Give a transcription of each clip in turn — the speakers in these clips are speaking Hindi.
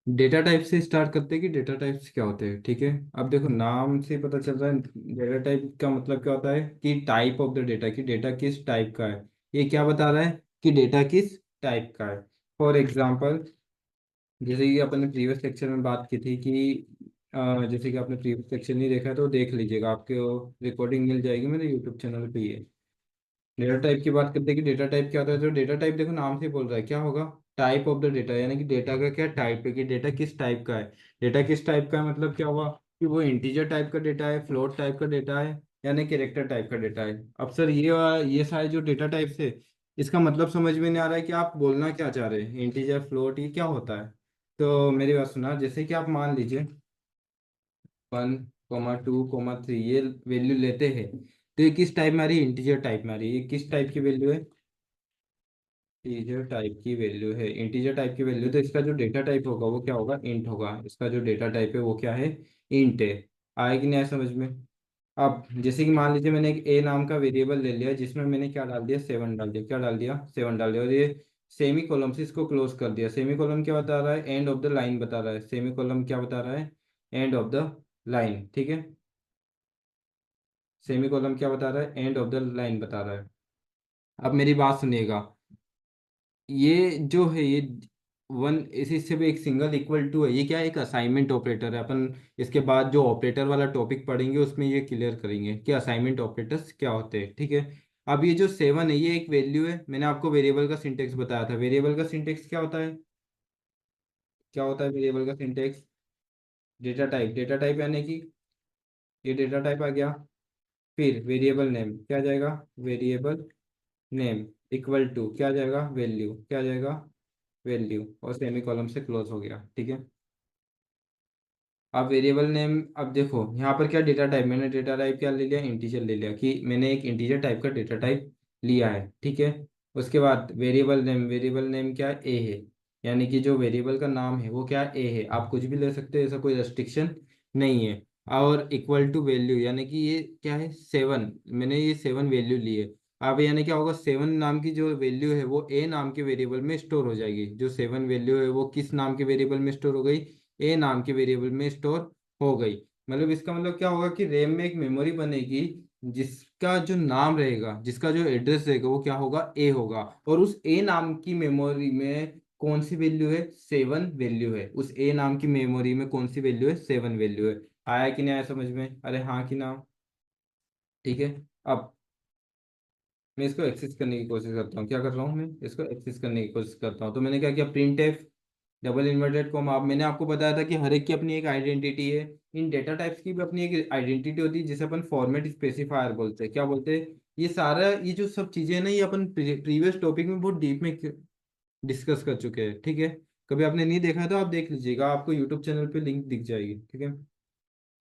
डेटा टाइप से स्टार्ट करते हैं कि डेटा टाइप्स क्या होते हैं, ठीक है। अब देखो नाम से पता चल रहा है डेटा टाइप का मतलब क्या होता है कि टाइप ऑफ द डेटा, कि डेटा किस टाइप का है। ये क्या बता रहा है कि डेटा किस टाइप का है। फॉर एग्जांपल, जैसे कि अपन ने प्रीवियस लेक्चर में बात की थी कि जैसे कि आपने प्रीवियस लेक्चर नहीं देखा है तो देख लीजिएगा, आपको रिकॉर्डिंग मिल जाएगी मेरे यूट्यूब चैनल पे। ये डेटा टाइप की बात करते हैं कि डेटा टाइप क्या होता है, तो डेटा टाइप देखो नाम से ही बोल रहा है क्या होगा, टाइप ऑफ द डेटा, यानी कि डेटा का क्या टाइप है, कि डेटा किस टाइप का है। डेटा किस टाइप का है मतलब क्या हुआ कि वो इंटीजर टाइप का डेटा है, फ्लोट टाइप का डेटा है, यानी कैरेक्टर टाइप का डेटा है। अब सर ये सारे जो डेटा टाइप्स है, इसका मतलब समझ में नहीं आ रहा है कि आप बोलना क्या चाह रहे हैं, इंटीजर फ्लोट ये क्या होता है। तो मेरी बात सुना, जैसे कि आप मान लीजिए 1, 2, 3 ये वैल्यू लेते हैं, तो ये किस टाइप में आ रही है, इंटीजर टाइप में आ रही है। ये किस टाइप की वैल्यू है, इंटीजर टाइप की वैल्यू है। इंटीजर टाइप की वैल्यू, तो इसका जो डेटा टाइप होगा वो क्या होगा, इंट होगा। इसका जो डेटा टाइप है वो क्या है, इंट है। आए कि नहीं आए समझ में। अब जैसे कि मान लीजिए मैंने एक ए नाम का वेरिएबल ले लिया जिसमें मैंने क्या डाल दिया, 7 डाल दिया। क्या डाल दिया, 7 डाल दिया। और ये सेमी कॉलम से इसको क्लोज कर दिया। सेमी कॉलम क्या बता रहा है, एंड ऑफ द लाइन बता रहा है। सेमी कॉलम क्या बता रहा है, एंड ऑफ द लाइन, ठीक है। सेमी कॉलम क्या बता रहा है, एंड ऑफ द लाइन बता रहा है। अब मेरी बात सुनिएगा, ये जो है ये वन, इसी से भी एक सिंगल इक्वल टू है, ये क्या है, एक असाइनमेंट ऑपरेटर है। अपन इसके बाद जो ऑपरेटर वाला टॉपिक पढ़ेंगे उसमें ये क्लियर करेंगे कि असाइनमेंट ऑपरेटर्स क्या होते हैं, ठीक है। अब ये जो 7 है ये एक वैल्यू है। मैंने आपको वेरिएबल का सिंटेक्स बताया था। वेरिएबल का सिंटेक्स क्या होता है, क्या होता है वेरिएबल का syntax, data type. Data type यानी कि ये डेटा टाइप आ गया। फिर वेरिएबल नेम क्या आ जाएगा, वेरिएबल नेम इक्वल टू क्या आ जाएगा, वैल्यू। क्या आ जाएगा, वैल्यू। और सेमी कॉलम से क्लोज हो गया, ठीक है। अब वेरिएबल नेम, अब देखो यहाँ पर क्या डेटा टाइप, मैंने डेटा टाइप क्या ले लिया, इंटीजर ले लिया, कि मैंने एक इंटीजर टाइप का डेटा टाइप लिया है, ठीक है। उसके बाद वेरिएबल नेम, वेरिएबल नेम क्या ए है, यानी कि जो वेरिएबल का नाम है वो क्या ए है। आप कुछ भी ले सकते हैं, ऐसा कोई रेस्ट्रिक्शन नहीं है। और इक्वल टू वैल्यू, यानी कि ये क्या है, 7। मैंने ये 7 वैल्यू ली है। अब यानी क्या होगा, 7 नाम की जो वैल्यू है वो ए नाम के वेरिएबल में स्टोर हो जाएगी। जो 7 वैल्यू है वो किस नाम के वेरिएबल में स्टोर हो गई, ए नाम के वेरिएबल में स्टोर हो गई। मतलब इसका मतलब क्या होगा कि रैम में एक मेमोरी बनेगी जिसका जो नाम रहेगा, जिसका जो एड्रेस रहेगा वो क्या होगा, ए होगा। और उस ए नाम की मेमोरी में कौन सी वैल्यू है, 7 वैल्यू है। उस ए नाम की मेमोरी में कौन सी वैल्यू है, 7 वैल्यू है। आया कि नहीं आया समझ में, अरे हाँ कि ना, ठीक है। अब मैं इसको एक्सेस करने की कोशिश करता हूँ। क्या कर रहा हूँ, मैं इसको एक्सेस करने की कोशिश करता हूँ। तो मैंने क्या किया, print F double inverted comma. अब मैंने आपको बताया था कि हर एक की अपनी एक आइडेंटिटी है। इन डेटा टाइप्स की भी अपनी एक आइडेंटिटी होती है जिसे अपन फॉर्मेट स्पेसिफायर बोलते हैं। क्या बोलते हैं, ये सारा ये जो सब चीजें हैं ना, ये अपन प्रीवियस टॉपिक में बहुत डीप में डिस्कस कर चुके हैं, ठीक है। कभी आपने नहीं देखा है तो आप देख लीजिएगा, आपको यूट्यूब चैनल पे लिंक दिख जाएगी, ठीक है।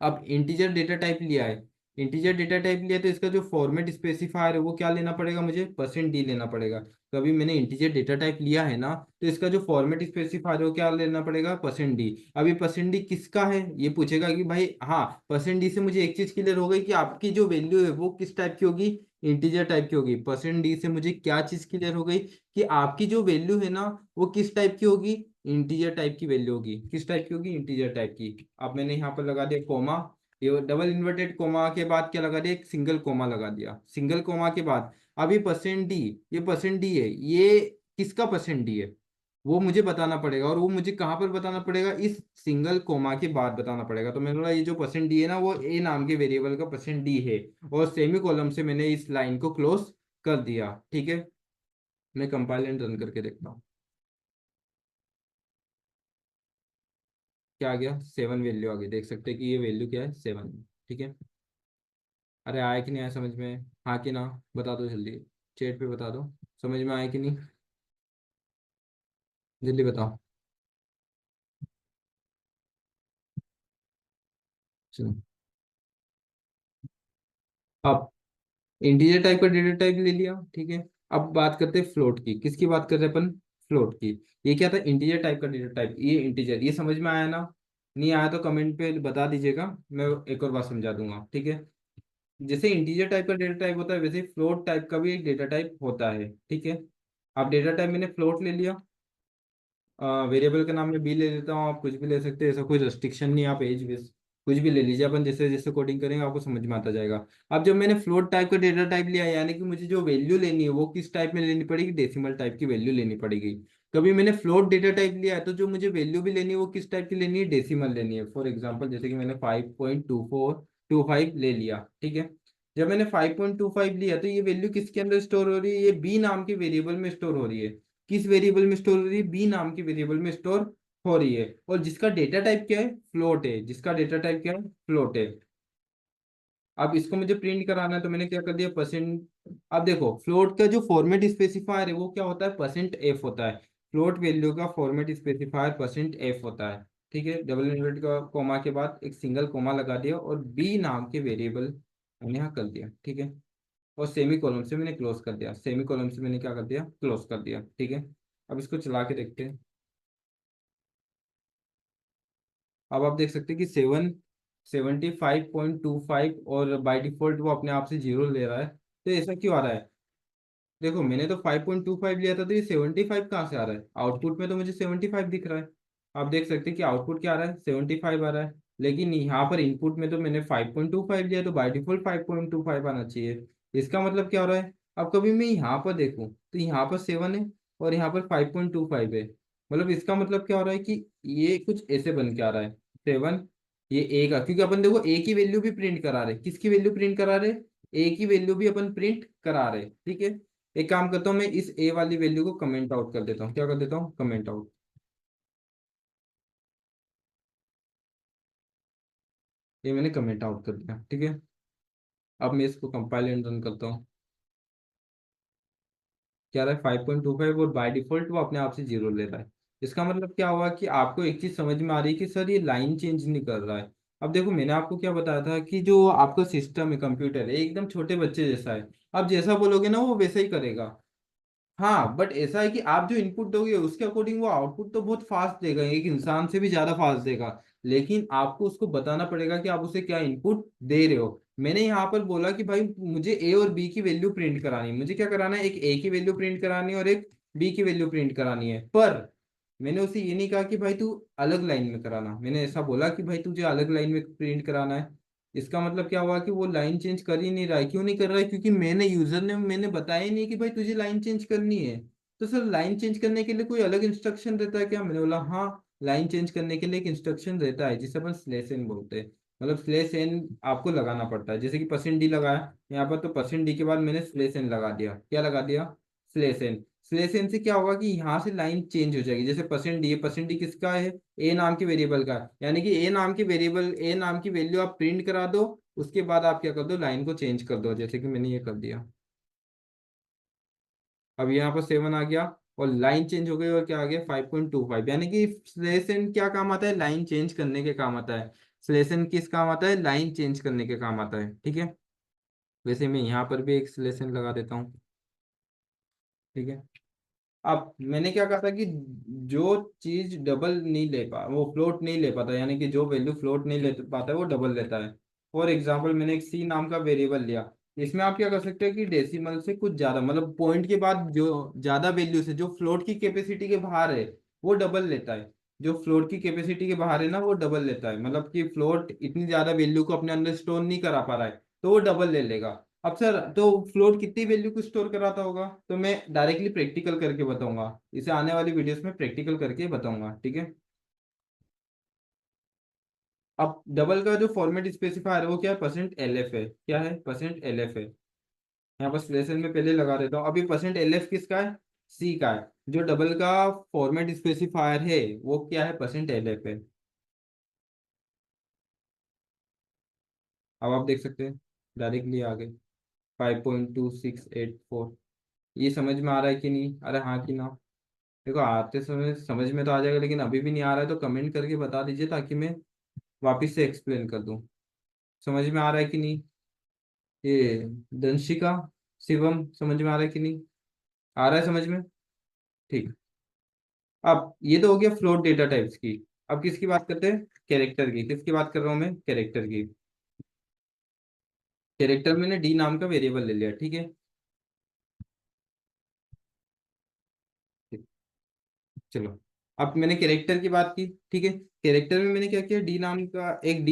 अब इंटीजर डेटा टाइप लिया है, इंटीजर डेटा टाइप लिया है, तो इसका जो फॉर्मेट स्पेसिफायर है वो क्या लेना पड़ेगा मुझे, %d लेना पड़ेगा। तो अभी मैंने इंटीजर डेटा टाइप लिया है ना, तो इसका जो फॉर्मेट स्पेसिफायर है वो क्या लेना पड़ेगा, %d। अब ये %d किसका है, ये पूछेगा कि भाई हाँ, %d से मुझे एक चीज क्लियर हो गई कि आपकी जो वैल्यू है वो किस टाइप की होगी, इंटीजर टाइप की होगी। %d से मुझे क्या चीज क्लियर हो गई कि आपकी जो वैल्यू है ना वो किस टाइप की होगी, इंटीजर टाइप की वैल्यू होगी। किस टाइप की होगी, इंटीजर टाइप की। अब मैंने यहाँ पर लगा दिया कोमा, ये डबल इन्वर्टेड कोमा के बाद क्या लगा दिया, एक सिंगल कोमा लगा दिया। सिंगल कोमा के बाद अब ये %d, ये %d है, ये किसका %d है वो मुझे बताना पड़ेगा। और वो मुझे कहाँ पर बताना पड़ेगा, इस सिंगल कोमा के बाद बताना पड़ेगा। तो मैंने बोला ये जो %d है ना वो ए नाम के वेरिएबल का %d है। और सेमी कॉलम से मैंने इस लाइन को क्लोज कर दिया, ठीक है। मैं कंपाइल एंड रन करके देखता हूँ क्या आ गया, 7 वैल्यू आ गई। देख सकते हैं कि ये वैल्यू क्या है, 7, ठीक है। अरे आया कि नहीं आया समझ में, हाँ कि ना, बता दो जल्दी, चैट पे बता दो समझ में आया कि नहीं, जल्दी बताओ। चलो, अब इंटीजर टाइप का डेटा टाइप ले लिया, ठीक है। अब बात करते हैं फ्लोट की। किसकी बात कर रहे हैं अपन, फ्लोट की। ये क्या था, इंटीजर टाइप का डेटा टाइप, ये इंटीजर। ये समझ में आया ना, नहीं आया तो कमेंट पे बता दीजिएगा, मैं एक और बार समझा दूंगा, ठीक है। जैसे इंटीजर टाइप का डेटा टाइप होता है वैसे फ्लोट टाइप का भी एक डेटा टाइप होता है, ठीक है। अब डेटा टाइप मैंने फ्लोट ले लिया, वेरिएबल का नाम मैं बी ले लेता हूँ, आप कुछ भी ले सकते हैं, ऐसा कोई रेस्ट्रिक्शन नहीं है, आप एज बेस कुछ भी ले लीजिए, अपन जैसे जैसे कोडिंग करेंगे आपको समझ में आता जाएगा। अब जब मैंने फ्लोट टाइप का डेटा टाइप लिया, यानी कि मुझे जो वैल्यू लेनी है वो किस टाइप में लेनी पड़ेगी, डेसिमल टाइप की वैल्यू लेनी पड़ेगी। कभी मैंने फ्लोट डेटा टाइप लिया है तो जो मुझे वैल्यू भी लेनी है वो किस टाइप की लेनी है, डेसिमल लेनी है। फॉर एग्जाम्पल जैसे कि मैंने 5.2425 ले लिया, ठीक है। जब मैंने 5.25 लिया तो ये वैल्यू किसके अंदर स्टोर हो रही है, ये बी नाम के वेरिएबल में स्टोर हो रही है। किस वेरिएबल में स्टोर हो रही है, बी नाम के वेरिएबल में स्टोर हो रही है। और जिसका डेटा टाइप क्या है, फ्लोट है, जिसका डेटा टाइप क्या है, फ्लोट है। अब इसको मुझे प्रिंट कराना है तो मैंने क्या कर दिया, परसेंट। अब देखो फ्लोट का जो फॉर्मेट स्पेसिफायर है वो क्या होता है, परसेंट एफ होता है। फ्लोट वैल्यू का फॉर्मेट स्पेसिफायर परसेंट एफ होता है, ठीक है। डबल इन्वर्ट का कोमा के बाद एक सिंगल कोमा लगा दिया और बी नाम के वेरिएबल मैंने यहाँ कर दिया, ठीक है। और सेमी कॉलम से मैंने क्लोज कर दिया, सेमी कॉलम से मैंने क्या कर दिया, क्लोज कर दिया, ठीक है। अब इसको चला के देखते हैं। अब आप देख सकते हैं कि 75.25 और बाय डिफॉल्ट वो अपने आप से जीरो ले रहा है। तो ऐसा क्यों आ रहा है, देखो मैंने तो 5.25 लिया था तो ये 75 कहाँ से आ रहा है, आउटपुट में तो मुझे 75 दिख रहा है। आप देख सकते हैं कि आउटपुट क्या आ रहा है, 75 आ रहा है। लेकिन यहाँ पर इनपुट में तो मैंने 5.25 लिया, तो बाय डिफॉल्ट 5.25 आना चाहिए। इसका मतलब क्या हो रहा है, अब कभी मैं यहाँ पर देखूँ तो यहाँ पर 7 है और यहाँ पर 5.25 है। मतलब इसका मतलब क्या हो रहा है कि ये कुछ ऐसे बन के आ रहा है, 7, ये ए का, क्योंकि अपन देखो ए की वैल्यू भी प्रिंट करा रहे, किसकी वैल्यू प्रिंट करा रहे, ए की वैल्यू भी अपन प्रिंट करा रहे, ठीक है। एक काम करता हूँ, मैं इस ए वाली वैल्यू को कमेंट आउट कर देता हूँ, क्या कर देता हूँ, कमेंट आउट। ये मैंने कमेंट आउट कर दिया, ठीक है। अब मैं इसको कंपाइल एंड रन करता हूँ। क्या रहा है, 5.25, और बाय डिफॉल्ट वो अपने आप से जीरो ले रहा है। इसका मतलब क्या हुआ कि आपको एक चीज समझ में आ रही है कि सर ये लाइन चेंज नहीं कर रहा है। अब देखो मैंने आपको क्या बताया था कि जो आपका सिस्टम है, कंप्यूटर है, एकदम छोटे बच्चे जैसा है। आप जैसा बोलोगे ना वो वैसा ही करेगा। हाँ बट ऐसा है कि आप जो इनपुट दोगे उसके अकॉर्डिंग वो आउटपुट तो बहुत फास्ट देगा, एक इंसान से भी ज्यादा फास्ट देगा। लेकिन आपको उसको बताना पड़ेगा कि आप उसे क्या इनपुट दे रहे हो। मैंने यहाँ पर बोला कि भाई मुझे ए और बी की वैल्यू प्रिंट करानी है, मुझे क्या कराना है, एक ए की वैल्यू प्रिंट करानी है और एक बी की वैल्यू प्रिंट करानी है। पर मैंने उसे ये नहीं कहा कि भाई तू अलग लाइन में कराना, मैंने ऐसा बोला कि भाई तुझे अलग लाइन में प्रिंट कराना है। इसका मतलब क्या हुआ कि वो लाइन चेंज कर ही नहीं रहा है, क्यों नहीं कर रहा है, क्योंकि मैंने यूजर ने मैंने बताया ही नहीं कि भाई तुझे लाइन चेंज करनी है। तो सर लाइन चेंज करने के लिए कोई अलग इंस्ट्रक्शन रहता है क्या, मैंने बोला हाँ, लाइन चेंज करने के लिए एक इंस्ट्रक्शन रहता है जिसे अपन स्लैश एन बोलते हैं। मतलब स्लैश एन आपको लगाना पड़ता है, जैसे कि परसेंट डी लगाया यहाँ पर, तो परसेंट डी के बाद मैंने स्लैश एन लगा दिया, क्या लगा दिया, स्लैश एन। स्लैश एन से क्या होगा कि यहाँ से लाइन चेंज हो जाएगी, जैसे परसेंट डी, परसेंट डी किसका है, ए नाम के वेरिएबल का, यानी कि ए नाम की वेरिएबल, ए नाम की वैल्यू आप प्रिंट करा दो। उसके बाद आप क्या कर दो, लाइन को चेंज कर दो, जैसे कि मैंने ये कर दिया। अब यहाँ पर 7 आ गया और लाइन चेंज हो गई, और क्या आ गया, 5.25, यानी कि स्लेशन क्या काम आता है, लाइन चेंज करने के काम आता है। स्लेशन किस काम आता है, लाइन चेंज करने के काम आता है, ठीक है। वैसे मैं यहाँ पर भी एक स्लेशन लगा देता हूँ, ठीक है। अब मैंने क्या कहा था कि जो चीज डबल नहीं ले पा, वो फ्लोट नहीं ले पाता, यानी कि जो वैल्यू फ्लोट नहीं ले पाता है वो डबल लेता है। फॉर एग्जाम्पल मैंने एक सी नाम का वेरिएबल लिया, इसमें आप क्या कर सकते हैं कि डेसिमल से कुछ ज्यादा, मतलब पॉइंट के बाद जो ज्यादा वैल्यू से, जो फ्लोट की कैपेसिटी के बाहर है वो डबल लेता है। जो फ्लोट की कैपेसिटी के बाहर है ना वो डबल लेता है, मतलब कि फ्लोट इतनी ज्यादा वैल्यू को अपने अंदर स्टोर नहीं करा पा रहा है तो वो डबल ले लेगा। अब सर तो फ्लोट कितनी वैल्यू को स्टोर कराता होगा, तो मैं डायरेक्टली प्रैक्टिकल करके बताऊंगा, इसे आने वाली वीडियोस में प्रैक्टिकल करके बताऊंगा, ठीक है। अब डबल का जो फॉर्मेट स्पेसिफायर है वो क्या है, परसेंट एल एफ है, क्या है, परसेंट एल एफ है। यहाँ पर स्लेशन में पहले लगा देता हूँ, अभी परसेंट एल एफ किसका है, सी का है। जो डबल का फॉर्मेट स्पेसिफायर है वो क्या है, परसेंट एल एफ है। अब आप देख सकते हैं डायरेक्टली आ गए, 5.2684। ये समझ में आ रहा है कि नहीं, अरे हाँ कि ना। देखो आते समय समझ में तो आ जाएगा, लेकिन अभी भी नहीं आ रहा है तो कमेंट करके बता दीजिए ताकि मैं वापस से एक्सप्लेन कर दूं। समझ में आ रहा है कि नहीं, ये दंशिका, शिवम, समझ में आ रहा है कि नहीं, आ रहा है समझ में, ठीक। अब ये तो हो गया फ्लोट डेटा टाइप्स की। अब किसकी बात करते हैं, कैरेक्टर की, किसकी बात कर रहा हूँ मैं, कैरेक्टर की। कैरेक्टर मैंने डी नाम का वेरिएबल ले लिया, ठीक है। चलो अब मैंने कैरेक्टर की बात की, ठीक है। कैरेक्टर में मैंने क्या किया, डी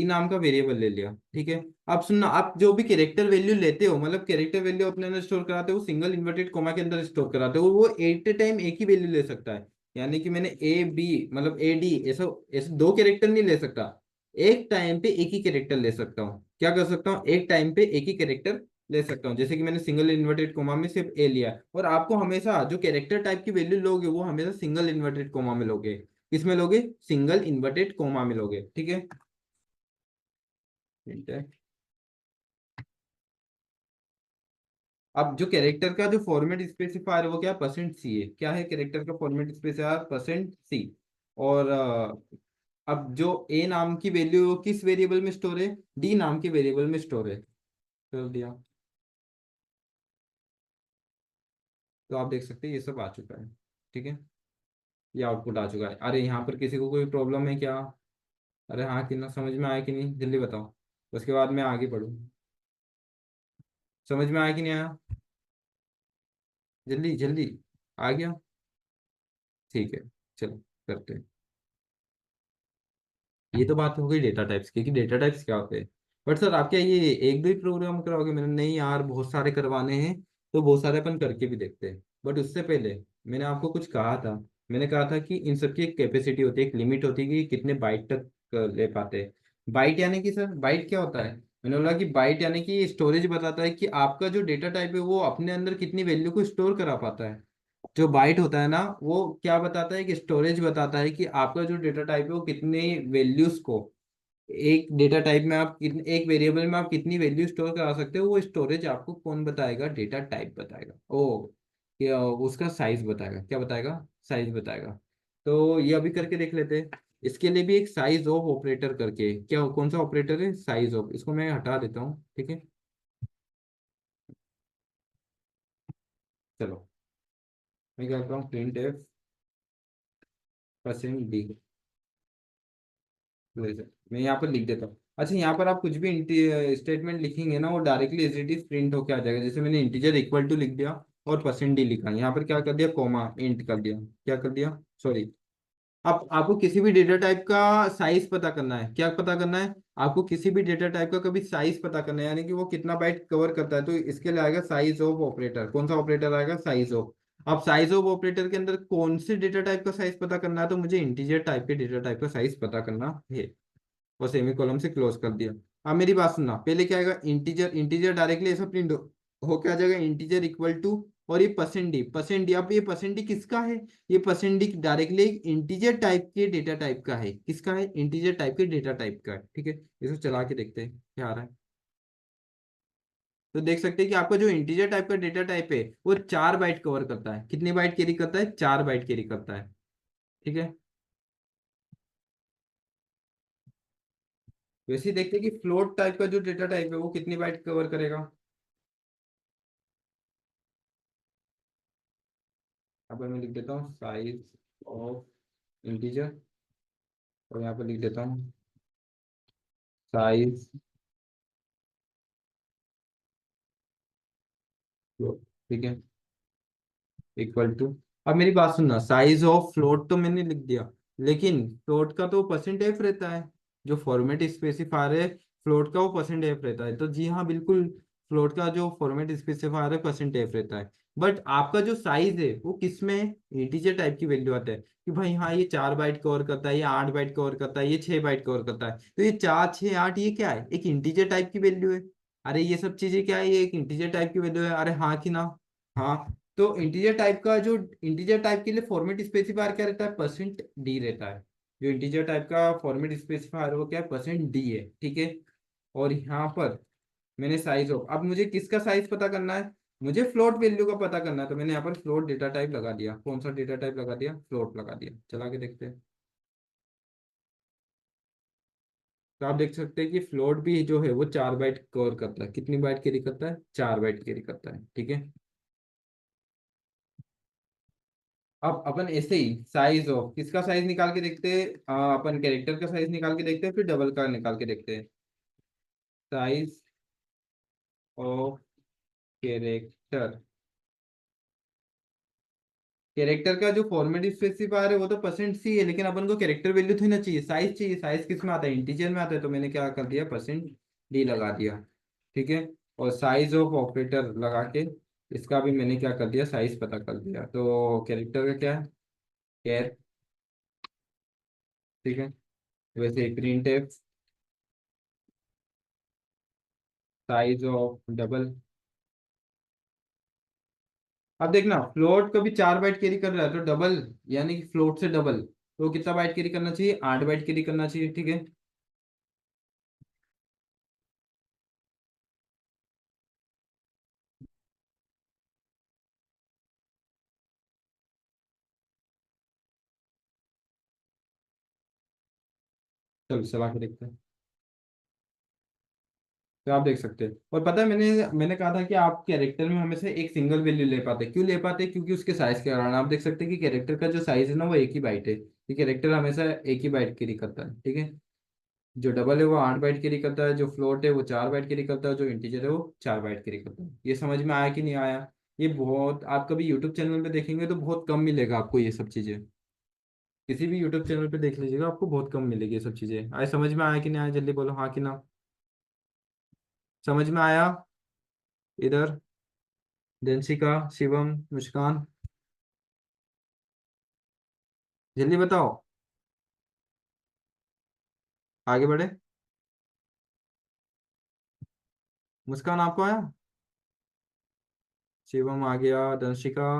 नाम का वेरिएबल ले लिया, ठीक है। अब सुनना, आप जो भी कैरेक्टर वैल्यू लेते हो, मतलब कैरेक्टर वैल्यू अपने अंदर स्टोर कराते हो, सिंगल इन्वर्टेड कोमा के अंदर स्टोर कराते हो, वो एट ए टाइम एक ही वैल्यू ले सकता है। यानी कि मैंने ए बी, मतलब ए डी, ऐसा ऐसे दो कैरेक्टर नहीं ले सकता। एक टाइम पे एक ही कैरेक्टर ले सकता हूँ। क्या कर सकता हूँ, एक टाइम पे एक ही कैरेक्टर ले सकता हूँ। जैसे कि मैंने सिंगल इन्वर्टेड कोमा में सिर्फ ए लिया, और आपको हमेशा जो कैरेक्टर टाइप की वैल्यू लोगे वो हमेशा सिंगल इन्वर्टेड कोमा में लोगे। किसमें लोगे, सिंगल इन्वर्टेड कोमा में लोगे, ठीक है। ठीक है। अब जो कैरेक्टर का जो फॉर्मेट स्पेसिफायर है वो क्या, परसेंट सी है। क्या है कैरेक्टर का फॉर्मेट स्पेसिफायर, परसेंट सी। और अब जो ए नाम की वैल्यू किस वेरिएबल में स्टोर है, डी नाम के वेरिएबल में स्टोर है, कर दिया। तो आप देख सकते हैं ये सब आ चुका है, ठीक है। ये आउटपुट आ चुका है। अरे यहाँ पर किसी को कोई प्रॉब्लम है क्या? अरे हाँ कि ना, समझ में आया कि नहीं, जल्दी बताओ, उसके बाद मैं आगे बढ़ूँ। समझ में आया कि नहीं आया? जल्दी जल्दी। आ गया? ठीक है, चलो करते हैं। ये तो बात हो गई डेटा टाइप्स की कि डेटा टाइप्स क्या होते हैं। बट सर आप क्या ये एक दो ही प्रोग्राम कराओगे? मैंने नहीं यार, बहुत सारे करवाने हैं। तो बहुत सारे अपन करके भी देखते हैं, बट उससे पहले मैंने आपको कुछ कहा था। मैंने कहा था कि इन सबकी एक कैपेसिटी होती है, एक लिमिट होती है कि कितने बाइट तक ले पाते हैं। बाइट यानी कि सर, बाइट क्या होता है? मैंने बोला कि बाइट यानी कि स्टोरेज बताता है कि आपका जो डेटा टाइप है वो अपने अंदर कितनी वैल्यू को स्टोर करा पाता है। जो बाइट होता है ना, वो क्या बताता है कि स्टोरेज बताता है कि आपका जो डेटा टाइप है वो कितने वैल्यूज को, एक डेटा टाइप में आप कितने, एक वेरिएबल में आप कितनी वैल्यू स्टोर करा सकते हो, वो स्टोरेज आपको कौन बताएगा, डेटा टाइप बताएगा। ओ, क्या उसका साइज बताएगा, क्या बताएगा, साइज बताएगा। तो ये अभी करके देख लेते हैं। इसके लिए भी एक साइज ऑफ ऑपरेटर करके, क्या कौन सा ऑपरेटर है, साइज ऑफ, इसको मैं हटा देता हूँ, ठीक है। चलो, मैं क्या करता हूँ, प्रिंट एफ परसेंट डी, मैं यहाँ पर लिख देता हूँ। अच्छा, यहाँ पर आप कुछ भी स्टेटमेंट लिखेंगे ना, वो directly as it is print होके आ जाएगा। जैसे मैंने इंटीजर इक्वल टू लिख दिया और परसेंट डी लिखा, यहाँ पर क्या कर दिया, कोमा इंट कर दिया। क्या कर दिया, सॉरी। अब आपको किसी भी डेटा टाइप का साइज पता करना है, क्या पता करना है, आपको किसी भी डेटा टाइप का कभी साइज पता करना है, यानी कि वो कितना बाइट कवर करता है। तो इसके लिए आएगा साइज ऑफ ऑपरेटर। कौन सा ऑपरेटर आएगा, साइज ऑफ। अब साइज ऑफ ऑपरेटर के अंदर कौन से डेटा टाइप का साइज पता करना है, तो मुझे इंटीजर टाइप के डेटा टाइप का साइज पता करना है। और सेमी कॉलम से क्लोज कर दिया। अब मेरी बात सुनना, पहले क्या आएगा, इंटीजर। इंटीजर डायरेक्टली ऐसा प्रिंट हो क्या जाएगा, इंटीजर इक्वल टू, और ये परसेंट डी, परसेंट डी। अब ये परसेंट डी किसका है, ये percent D directly integer type के डेटा टाइप का है। किसका है, इंटीजर टाइप के डेटा टाइप का है, ठीक है। इसको चला के देखते हैं क्या आ रहा है। तो देख सकते हैं कि आपका जो इंटीजर टाइप का डेटा टाइप है वो 4 बाइट कवर करता है। कितनी बाइट कैरी करता है, 4 बाइट कैरी करता है, ठीक है। वैसे ही देखते हैं कि फ्लोट टाइप का जो डेटा टाइप है वो कितनी बाइट कवर करेगा। अब मैं लिख देता हूँ साइज ऑफ इंटीजर, और यहाँ पर लिख देता हूँ साइज, ठीक है, इक्वल टू। अब मेरी बात सुनना, साइज ऑफ फ्लोट तो मैंने लिख दिया, लेकिन फ्लोट का तो परसेंट एफ रहता है। जो फॉर्मेट स्पेसिफायर है फ्लोट का, वो परसेंट एफ रहता है। तो जी हाँ बिल्कुल, फ्लोट का जो फॉर्मेट स्पेसिफायर है परसेंट एफ रहता है। बट आपका जो साइज है वो किस में, इंटीजर टाइप की वैल्यू आता है कि भाई हाँ ये 4 बाइट कवर करता है, ये 8 बाइट कवर करता है, ये 6 बाइट कवर करता है। तो ये 4 6 8 ये क्या है, एक इंटीजर टाइप की वैल्यू है। अरे ये सब चीजें क्या है, ये एक इंटीजर टाइप की वैल्यू है। अरे हाँ कि ना? हाँ। तो इंटीजर टाइप का जो, इंटीजर टाइप के लिए फॉर्मेट स्पेसिफायर क्या रहता है, परसेंट डी रहता है। जो इंटीजर टाइप का फॉर्मेट स्पेसिफायर वो क्या है, परसेंट डी है, ठीक है। और यहाँ पर मैंने साइज ऑफ, अब मुझे किसका साइज पता करना है, मुझे फ्लोट वैल्यू का पता करना है। तो मैंने यहाँ पर फ्लोट डेटा टाइप लगा दिया। कौन सा डेटा टाइप लगा दिया, फ्लोट लगा दिया। चला के देखते हैं। तो आप देख सकते हैं कि फ्लोट भी जो है वो 4 बाइट कवर करता है। कितनी बाइट कैरी करता है, 4 बाइट कैरी करता है, ठीक है। अब अपन ऐसे ही साइज ऑफ किसका साइज निकाल के देखते हैं, अपन कैरेक्टर का साइज निकाल के देखते हैं, फिर डबल का निकाल के देखते हैं। साइज ऑफ कैरेक्टर, कैरेक्टर का जो फॉर्मेट स्पेसिफायर है वो तो परसेंट सी है, लेकिन अपन को कैरेक्टर वैल्यू तो ना चाहिए, साइज चाहिए। साइज किस में आता है? इंटीजर में आता है। तो मैंने क्या कर दिया, परसेंट डी लगा दिया। ठीक है। और साइज ऑफ ऑपरेटर लगा के इसका भी मैंने क्या कर दिया, साइज पता कर दिया। तो कैरेक्टर का क्या है, कैर। ठीक है। वैसे print F size of double. अब देखना, फ्लोट कभी 4 बाइट कैरी कर रहा है तो डबल, यानी कि फ्लोट से डबल तो कितना बाइट कैरी करना चाहिए, 8 बाइट कैरी करना चाहिए। ठीक है। चलो चला के देखते हैं। तो आप देख सकते हैं। और पता है, मैंने मैंने कहा था कि आप कैरेक्टर में हमेशा एक सिंगल वैल्यू ले पाते, क्यों ले पाते? क्योंकि उसके साइज के कारण। आप देख सकते हैं कि कैरेक्टर का जो साइज है ना वो एक ही बाइट है। ये कैरेक्टर हमेशा एक ही बाइट कैरी करता है। ठीक है। जो डबल है वो 8 बाइट कैरी करता है, जो फ्लोट है वो 4 बाइट कैरी करता है, जो इंटीजर है वो 4 बाइट कैरी करता है। ये समझ में आया कि नहीं आया? ये बहुत, आप कभी यूट्यूब चैनल पे देखेंगे तो बहुत कम मिलेगा आपको ये सब चीजें। किसी भी यूट्यूब चैनल पे देख लीजिएगा, आपको बहुत कम मिलेगी ये सब चीजें। आए समझ में आया कि नहीं आया? जल्दी बोलो हाँ कि ना। समझ में आया? इधर देंशिका, शिवम, मुस्कान, जल्दी बताओ। आगे बढ़े। मुस्कान आपको आया? शिवम आ गया, दंशिका।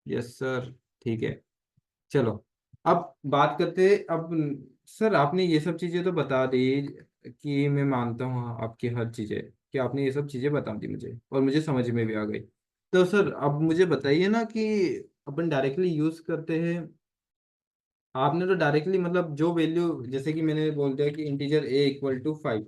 Yes sir. ठीक है। चलो, अब बात करते। अब सर आपने ये सब चीजें तो बता दी, कि मैं मानता हूँ आपकी हर चीजें, कि आपने ये सब चीजें बता दी मुझे और मुझे समझ में भी आ गई। तो सर अब मुझे बताइए ना कि अपन डायरेक्टली यूज करते हैं। आपने तो डायरेक्टली मतलब जो वैल्यू, जैसे कि मैंने बोल दिया कि इंटीजर a = 5,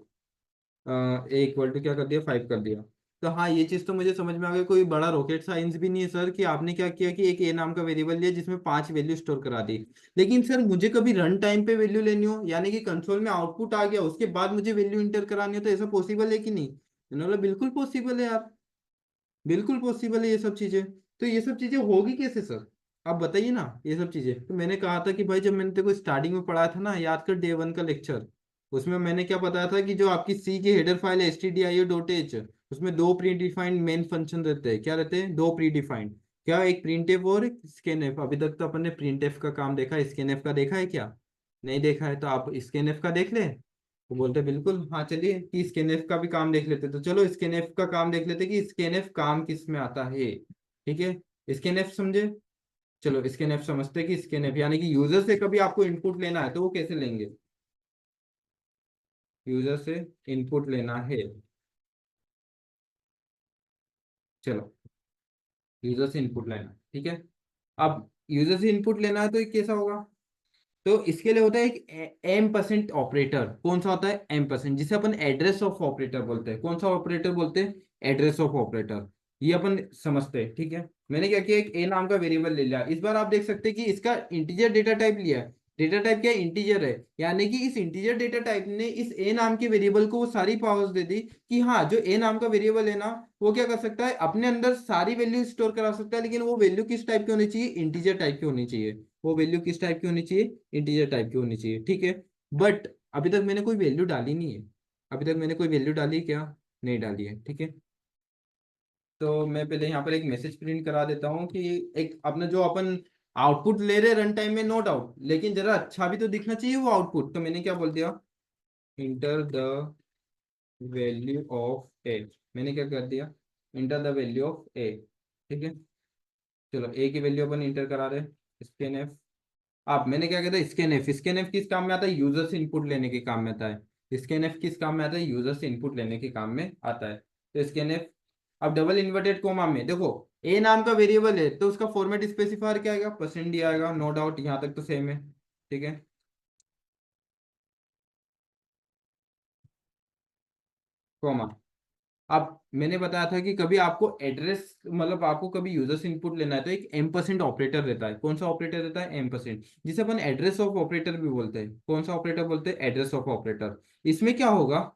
a = क्या कर दिया, 5 कर दिया। तो हाँ, ये चीज तो मुझे समझ में आ गई। कोई बड़ा रॉकेट साइंस भी नहीं है सर, कि आपने क्या किया कि एक ए नाम का वेरिएबल लिया जिसमें 5 वैल्यू स्टोर करा दी। लेकिन सर मुझे कभी रन टाइम पे वैल्यू लेनी हो, यानी कि कंसोल में आउटपुट आ गया उसके बाद मुझे वैल्यू इंटर करानी हो, तो ऐसा पॉसिबल है कि नहीं? मैंने बोला बिल्कुल पॉसिबल है यार, बिल्कुल पॉसिबल है ये सब चीजें। तो ये सब चीजें होगी कैसे सर? आप बताइए ना ये सब चीजें। तो मैंने कहा था कि भाई, जब मैंने तेरे को स्टार्टिंग में पढ़ाया था ना, याद कर डे 1 का लेक्चर, उसमें मैंने क्या बताया था कि जो आपकी सी की हेडर फाइल है stdio.h, उसमें दो प्री डिफाइंड मेन फंक्शन रहते हैं। क्या रहते हैं? दो प्री डिफाइंड। क्या? एक प्रिंटफ और एक स्कैनफ। अभी तक तो अपन ने प्रिंटफ का काम देखा है, स्कैनफ का देखा है क्या? नहीं देखा है, तो आप स्कैनफ का देख ले। वो बोलते बिल्कुल हाँ, चलिए कि स्कैनफ का भी काम देख लेते। तो चलो स्कैनफ का काम देख लेते कि स्कैनफ काम किस में आता है। ठीक है, स्कैनफ समझे? चलो स्कैनफ समझते हैं कि स्कैनफ यानी कि यूजर से कभी आपको इनपुट लेना है तो वो कैसे लेंगे। यूजर से इनपुट लेना है। चलो, यूजर से इनपुट लेना है, ठीक है। अब यूजर से इनपुट लेना है तो ये कैसा होगा? तो इसके लिए होता है एक M% ऑपरेटर। कौन सा होता है? M%, जिसे अपन एड्रेस ऑफ ऑपरेटर बोलते हैं। कौन सा ऑपरेटर बोलते हैं? Address of operator. ये अपन समझते हैं। ठीक है। मैंने क्या किया, एक ए नाम का वेरिएबल ले लिया। इस बार आप देख सकते हैं कि इसका इंटीजर डेटा टाइप लिया है। डेटा टाइप क्या है? इंटीजर है। यानी कि इस इंटीजर डेटा टाइप ने इस ए नाम के वेरिएबल को वो सारी पावर्स दे दी कि हाँ, जो ए नाम का वेरिएबल है ना, वो क्या कर सकता है, अपने अंदर सारी वैल्यू स्टोर करा सकता है। लेकिन वो वैल्यू किस टाइप की होनी चाहिए? इंटीजर टाइप की होनी चाहिए। वो वैल्यू किस टाइप की होनी चाहिए? इंटीजर टाइप की होनी चाहिए। ठीक है। बट अभी तक मैंने कोई वैल्यू डाली नहीं है। अभी तक मैंने कोई वैल्यू डाली है क्या? नहीं डाली है। ठीक है। तो मैं पहले यहाँ पर एक मैसेज प्रिंट करा देता हूँ कि एक अपना जो अपन आउटपुट ले रहे रन टाइम में, नो डाउट, लेकिन जरा अच्छा भी तो दिखना चाहिए वो आउटपुट। तो मैंने क्या बोल दिया, इंटर द वैल्यू ऑफ ए। मैंने क्या कर दिया, इंटर द वैल्यू ऑफ ए। ठीक है। चलो, ए की वैल्यू अपन इंटर करा रहे, स्कैन। अब मैंने क्या कहता है, स्कैनएफ। स्कैनएफ किस काम में आता है? यूजर से इनपुट लेने के काम में आता है। स्कैनएफ किस काम में आता है? यूजर से इनपुट लेने के काम में आता है। तो स्कैनएफ, अब डबल इन्वर्टेड कोमा में देखो, ए नाम का वेरिएबल है तो उसका फॉर्मेट स्पेसिफायर क्या आएगा? परसेंट डी आएगा, नो डाउट, यहाँ तक तो सेम है। ठीक है। कोमा। अब मैंने बताया था कि कभी आपको एड्रेस, मतलब आपको कभी यूजर से इनपुट लेना है तो एक M% ऑपरेटर रहता है। कौन सा ऑपरेटर रहता है? M%, जिसे अपन एड्रेस ऑफ ऑपरेटर भी बोलते हैं। कौन सा ऑपरेटर बोलते हैं? Address of operator. इसमें क्या होगा,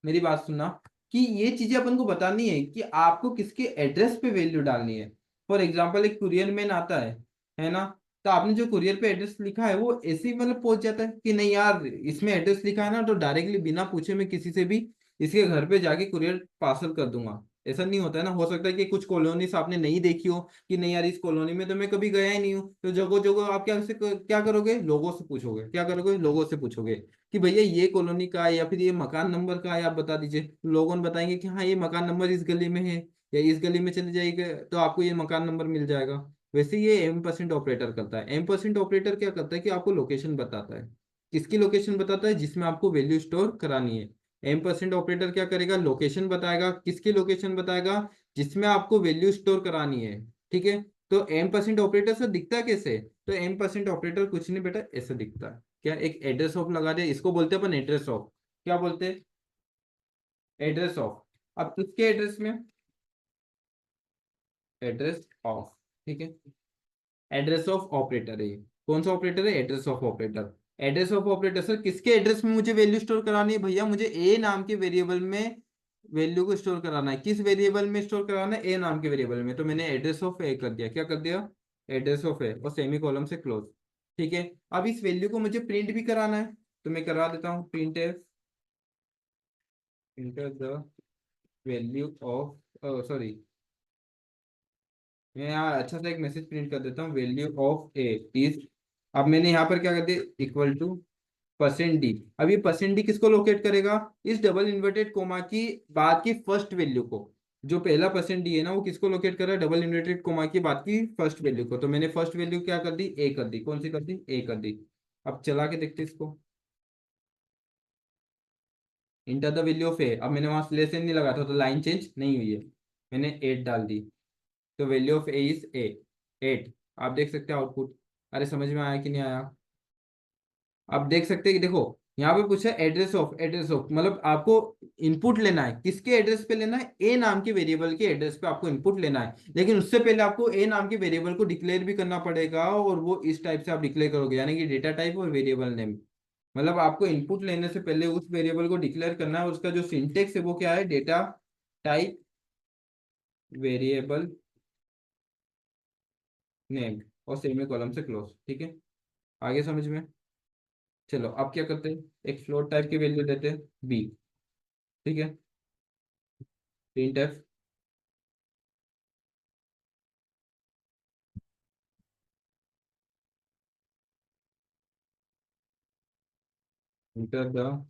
मेरी बात सुनना, कि ये चीजें अपन को बतानी है कि आपको किसके एड्रेस पे वैल्यू डालनी है। फॉर एग्जाम्पल एक कुरियर मैन आता है ना, तो आपने जो कुरियर पे एड्रेस लिखा है वो ऐसे ही मतलब पहुंच जाता है कि नहीं यार इसमें एड्रेस लिखा है ना, तो डायरेक्टली बिना पूछे मैं किसी से भी इसके घर पे जाके कुरियर पार्सल कर दूंगा। ऐसा नहीं होता है ना, हो सकता है कि कुछ कॉलोनीज आपने नहीं देखी हो कि नहीं यार इस कॉलोनी में तो मैं कभी गया ही नहीं हूँ, तो जगह जगह आप क्या करोगे, लोगों से पूछोगे, क्या करोगे, लोगों से पूछोगे कि भैया ये कॉलोनी का है या फिर ये मकान नंबर का है, आप बता दीजिए। लोगों ने बताएंगे कि हाँ ये मकान नंबर इस गली में है, या इस गली में चले जाइएगा तो आपको ये मकान नंबर मिल जाएगा। वैसे ये M% ऑपरेटर करता है। M% ऑपरेटर क्या करता है कि आपको लोकेशन बताता है। किसकी लोकेशन बताता है, जिसमें आपको वैल्यू स्टोर करानी है। M% ऑपरेटर क्या करेगा, लोकेशन बताएगा, किसकी लोकेशन बताएगा, जिसमें आपको वैल्यू स्टोर करानी है। ठीक है। तो M% ऑपरेटर से दिखता है कैसे, तो M% ऑपरेटर कुछ नहीं बेटा, ऐसे दिखता है। क्या, एक एड्रेस ऑफ लगा दे, इसको बोलते हैं अपन एड्रेस ऑफ। क्या बोलते हैं, एड्रेस ऑफ। अब किसके एड्रेस में, एड्रेस ऑफ। ठीक है। एड्रेस ऑफ ऑपरेटर है ये। कौन सा ऑपरेटर है, address of operator. Address of operator sir किसके एड्रेस में मुझे वैल्यू स्टोर करानी है, भैया मुझे ए नाम के वेरिएबल में वैल्यू को स्टोर कराना है। किस वेरिएबल में स्टोर कराना है, ए नाम के वेरिएबल में। तो मैंने एड्रेस ऑफ ए कर दिया, क्या कर दिया, एड्रेस ऑफ ए, और सेमी कॉलम से क्लोज। ठीक है। अब इस वैल्यू को मुझे प्रिंट भी कराना है, तो मैं करवा देता हूँ print f, enter the value of, sorry, मैं यहाँ अच्छा सा एक मैसेज प्रिंट कर देता हूँ, वैल्यू ऑफ ए इज। अब मैंने यहाँ पर क्या कर दिया, इक्वल टू %d। अब ये %d किसको लोकेट करेगा, इस डबल इन्वर्टेड कोमा की बाद की फर्स्ट वैल्यू को। जो पहला %d है ना, वो किसको लोकेट कर रहा है, डबल इन्वर्टेड कोमा की बाद की फर्स्ट वैल्यू को। तो मैंने फर्स्ट वैल्यू क्या कर दी, ए कर दी। कौन सी कर दी, ए कर दी। अब चला के देखते इसको, इंटर द वैल्यू ऑफ ए। अब मैंने वहां लेस नहीं लगा था तो लाइन चेंज नहीं हुई है, मैंने 8 डाल दी। तो value of A is a, 8। आप देख सकते हैं आउटपुट। अरे समझ में आया कि नहीं आया। आप देख सकते हैं कि देखो, यहाँ पे पूछा एड्रेस ऑफ, एड्रेस ऑफ मतलब आपको इनपुट लेना है, किसके एड्रेस पे लेना है, ए नाम के वेरिएबल के एड्रेस पे आपको इनपुट लेना है। लेकिन उससे पहले आपको ए नाम के वेरिएबल को डिक्लेयर भी करना पड़ेगा, और वो इस टाइप से आप डिक्लेयर करोगे, यानी कि डेटा टाइप और वेरिएबल नेम। मतलब आपको इनपुट लेने से पहले उस वेरिएबल को डिक्लेयर करना है, उसका जो सिंटेक्स है वो क्या है, डेटा टाइप वेरिएबल नेम, और सेमी कॉलम से क्लोज। ठीक है, आगे समझ में। चलो अब क्या करते हैं, एक फ्लोट टाइप की वैल्यू देते हैं बी। ठीक है, print f, enter the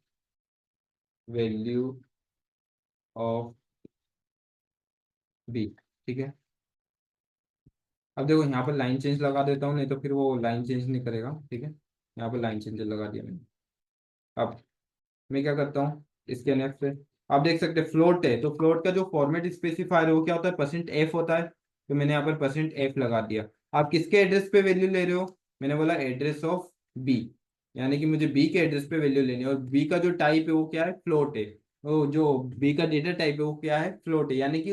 value of b. ठीक है। अब देखो यहाँ पर लाइन चेंज लगा देता हूँ, नहीं तो फिर वो लाइन चेंज नहीं करेगा। ठीक है, यहाँ पर लाइन चेंज लगा दिया मैंने। अब मैं क्या करता हूँ, इसके नेक्स्ट पे आप देख सकते हैं फ्लोट है, तो फ्लोट का जो फॉर्मेट स्पेसिफायर है वो क्या होता है, %f होता है। तो मैंने यहाँ पर %f लगा दिया। आप किसके एड्रेस पे वैल्यू ले रहे हो, मैंने बोला एड्रेस ऑफ बी, यानी कि मुझे बी के एड्रेस पे वैल्यू लेनी है, और बी का जो टाइप है वो क्या है, फ्लोट है। वो जो बी का डेटा टाइप है वो क्या है, फ्लोट है। यानी कि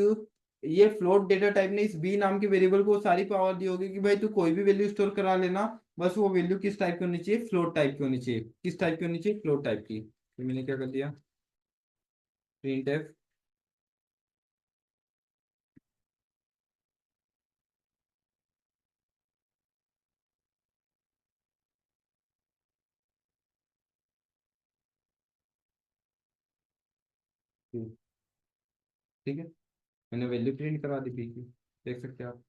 ये फ्लोट डेटा टाइप ने इस बी नाम के वेरिएबल को सारी पावर दी होगी कि भाई तू कोई भी वैल्यू स्टोर करा लेना, बस वो वैल्यू किस टाइप की होनी चाहिए, फ्लोट टाइप की होनी चाहिए। किस टाइप की होनी चाहिए, फ्लोट टाइप की। तो मैंने क्या कर दिया, प्रिंट एफ, ठीक है, मैंने वैल्यू प्रिंट करा दी पी की, देख सकते हैं आप।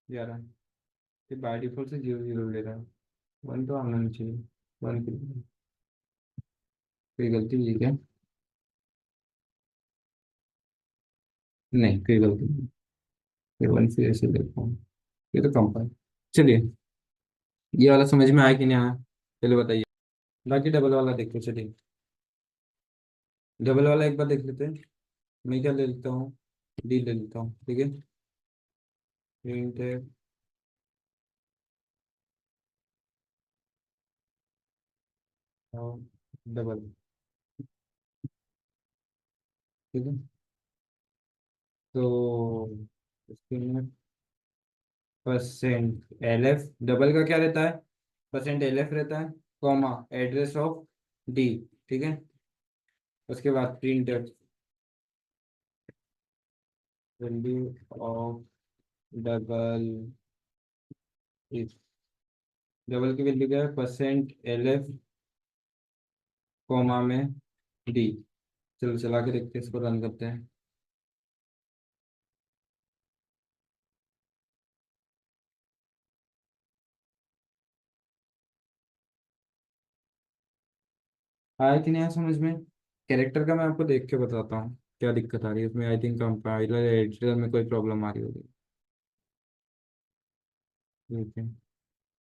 ये आ रहा है, ये बाय डिफॉल्ट से 0 0 ले रहा है। 1 तो आना नहीं चाहिए, 1 की कोई गलती हुई क्या, नहीं कोई गलती नहीं। ये 1 से ऐसे देखता हूँ, ये तो कम है। चलिए, ये वाला समझ में आया कि नहीं आया, चलो बताइए। बाकी डबल वाला देखते चलिए। डबल वाला एक बार देख लेते हैं। मैं क्या ले लेता हूँ, डी ले लेता हूँ। ठीक है, प्रिंट है और डबल। ठीक है, तो इसके में %LF, डबल का क्या रहता है, %LF रहता है, कॉमा एड्रेस ऑफ डी। ठीक है, उसके बाद प्रिंट वैल्यू ऑफ डबल, इस डबल की वैल्यू क्या है, परसेंट एल एफ कॉमा में डी। चलो चला के देखते हैं, इसको रन करते हैं। आया कि नहीं आया समझ में? कैरेक्टर का मैं आपको देख के बताता हूँ क्या दिक्कत आ रही है उसमें। आई थिंक कंपाइलर एडिटर में कोई प्रॉब्लम आ रही होगी। ठीक है,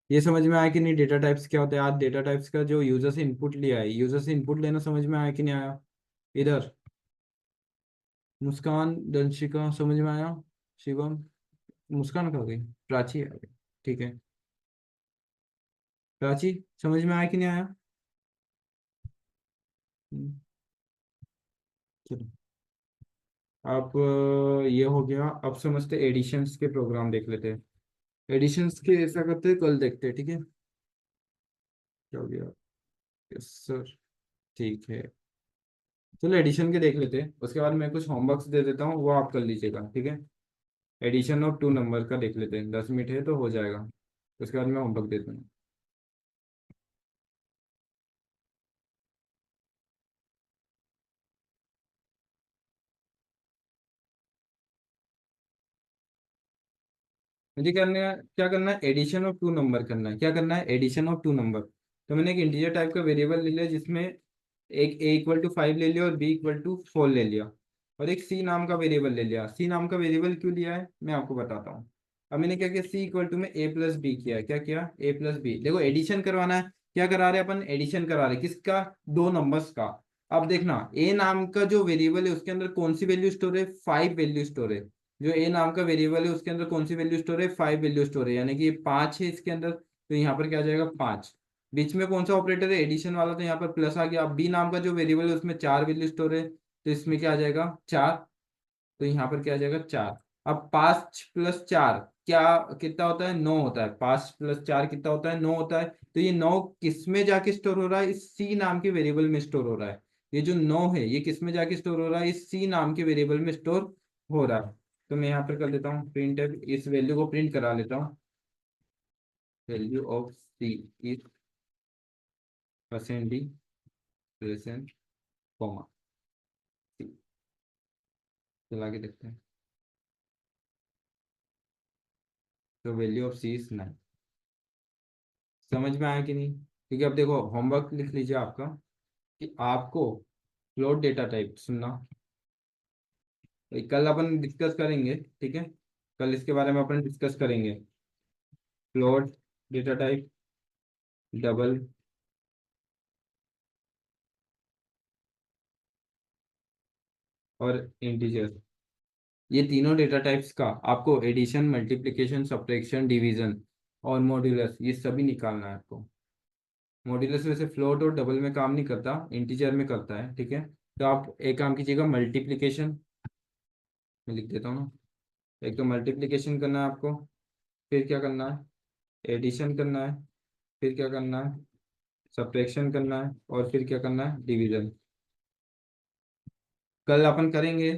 ये समझ में आया कि नहीं? डेटा टाइप्स क्या होता है? आज डेटा टाइप्स का जो यूजर से इनपुट लिया है, यूजर से इनपुट लेना समझ में आया कि नहीं आया? इधर मुस्कान, दंशिका समझ में आया? शिवम, मुस्कान कहाँ गई? प्राची आ गई। ठीक है, प्राची समझ में आया कि नहीं आया? हम्म, चलो। आप ये हो गया। अब समझते एडिशंस के प्रोग्राम देख लेते हैं। एडिशंस के ऐसा करते हैं, कल देखते हैं, ठीक है? क्या हो गया? Yes sir. ठीक है, चलो एडिशन के देख लेते हैं, उसके बाद मैं कुछ होमवर्क्स दे देता हूँ, वो आप कर लीजिएगा, ठीक है? एडिशन ऑफ टू नंबर का देख लेते हैं, 10 मिनट है तो हो जाएगा। उसके बाद मैं होमवर्क देता हूँ। मुझे करना है, क्या करना है, एडिशन ऑफ टू नंबर करना है। क्या करना है, एडिशन ऑफ टू नंबर। तो मैंने एक इंटीजर टाइप का वेरिएबल ले लिया, जिसमें एक ए इक्वल टू 5 ले लिया और बी इक्वल टू 4 ले लिया, और एक सी नाम का वेरिएबल ले लिया। सी नाम का वेरिएबल क्यों लिया है मैं आपको बताता हूँ। अब मैंने क्या किया, सी इक्वल टू में ए प्लस बी किया। क्या किया, ए प्लस बी। देखो एडिशन करवाना है, क्या करा रहे हैं अपन, एडिशन करा रहे हैं किसका, दो नंबर्स का। अब देखना, ए नाम का जो वेरिएबल है उसके अंदर कौन सी वैल्यू स्टोर है, 5 वैल्यू स्टोर है। जो ए नाम का वेरिएबल है उसके अंदर कौन सी वैल्यू स्टोर है, 5 वैल्यू स्टोर है, यानी कि 5 है इसके अंदर, तो यहाँ पर क्या आ जाएगा, 5। बीच में कौन सा ऑपरेटर है, एडिशन वाला, तो यहाँ पर प्लस आ गया। अब बी नाम का जो वेरिएबल है उसमें 4 वैल्यू स्टोर है, तो इसमें क्या आ जाएगा, 4। तो यहाँ पर क्या आ जाएगा, 4। अब 5 प्लस 4 क्या कितना होता है, 9 होता है। 5 प्लस 4 कितना होता है, 9 होता है। तो ये 9 किस में जाके स्टोर हो रहा है, इस सी नाम के वेरिएबल में स्टोर हो रहा है। ये जो 9 है ये किस में जाके स्टोर हो रहा है, इस सी नाम के वेरिएबल में स्टोर हो रहा है। तो मैं यहाँ पर कर देता हूँ प्रिंट, इस वैल्यू को प्रिंट करा लेता हूँ। Value of C is percent D present comma C. चला के देखते हैं। तो वैल्यू ऑफ सी इज 9। समझ में आया कि नहीं? क्योंकि अब देखो होमवर्क लिख लीजिए आपका, कि आपको फ्लोट डेटा टाइप सुनना, कल अपन डिस्कस करेंगे, ठीक है? कल इसके बारे में अपन डिस्कस करेंगे। फ्लोट डेटा टाइप, डबल, और इंटीजर, ये तीनों डेटा टाइप्स का आपको एडिशन, मल्टीप्लिकेशन, सब्ट्रैक्शन, डिवीजन और मॉड्यूलस, ये सभी निकालना है आपको। मॉड्यूलस वैसे फ्लोट और डबल में काम नहीं करता, इंटीजर में करता है, ठीक है? तो आप एक काम कीजिएगा, मल्टीप्लिकेशन में लिख देता हूँ ना। एक तो मल्टीप्लिकेशन करना है आपको, फिर क्या करना है, एडिशन करना है, फिर क्या करना है, सब्ट्रैक्शन करना है, और फिर क्या करना है, डिवीजन। कल अपन करेंगे